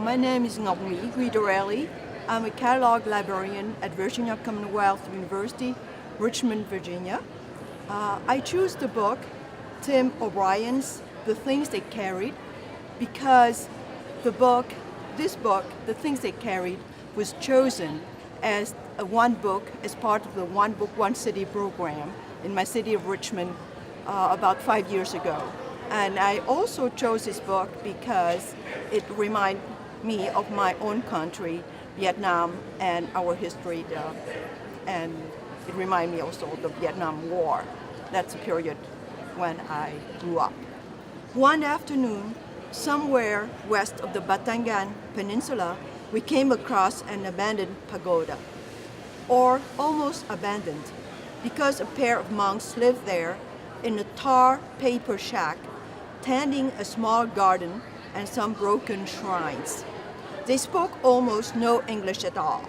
my name is Ngoc-My Guidarelli. I'm a catalog librarian at Virginia Commonwealth University, Richmond, Virginia. I choose the book, Tim O'Brien's The Things They Carried, because this book, The Things They Carried, was chosen as one book as part of the One Book, One City program in my city of Richmond about 5 years ago. And I also chose this book because it reminds me of my own country, Vietnam, and our history, and it reminds me also of the Vietnam War. That's a period when I grew up. One afternoon, somewhere west of the Batangan Peninsula, we came across an abandoned pagoda, or almost abandoned, because a pair of monks lived there in a tar paper shack, tending a small garden and some broken shrines. They spoke almost no English at all.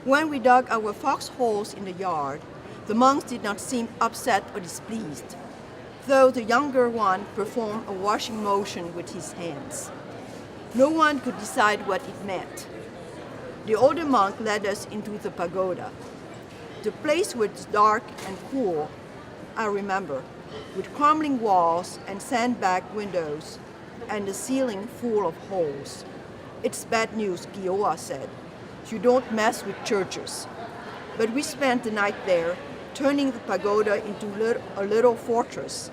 When we dug our foxholes in the yard, the monks did not seem upset or displeased, though the younger one performed a washing motion with his hands. No one could decide what it meant. The older monk led us into the pagoda. The place was dark and cool, I remember, with crumbling walls and sandbagged windows, and the ceiling full of holes. It's bad news, Kiowa said. You don't mess with churches. But we spent the night there, turning the pagoda into a little fortress.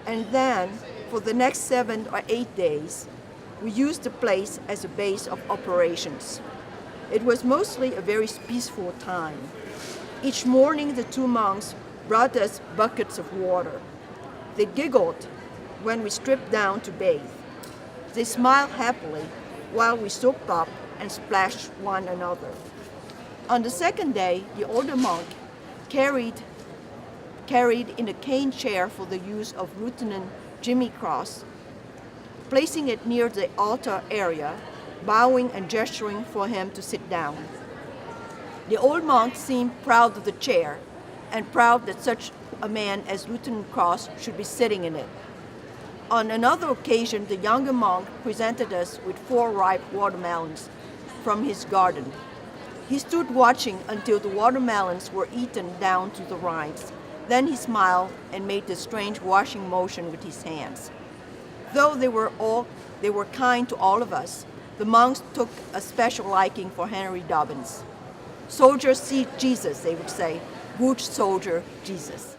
And then, for the next 7 or 8 days, we used the place as a base of operations. It was mostly a very peaceful time. Each morning, the two monks brought us buckets of water. They giggled when we stripped down to bathe. They smiled happily while we soaked up and splashed one another. On the second day, the older monk carried in a cane chair for the use of Lieutenant Jimmy Cross, placing it near the altar area, bowing and gesturing for him to sit down. The old monk seemed proud of the chair and proud that such a man as Lieutenant Cross should be sitting in it. On another occasion, the younger monk presented us with 4 ripe watermelons from his garden. He stood watching until the watermelons were eaten down to the rinds. Then he smiled and made the strange washing motion with his hands. Though they were kind to all of us, the monks took a special liking for Henry Dobbins. Soldiers see Jesus, they would say. Good soldier, Jesus.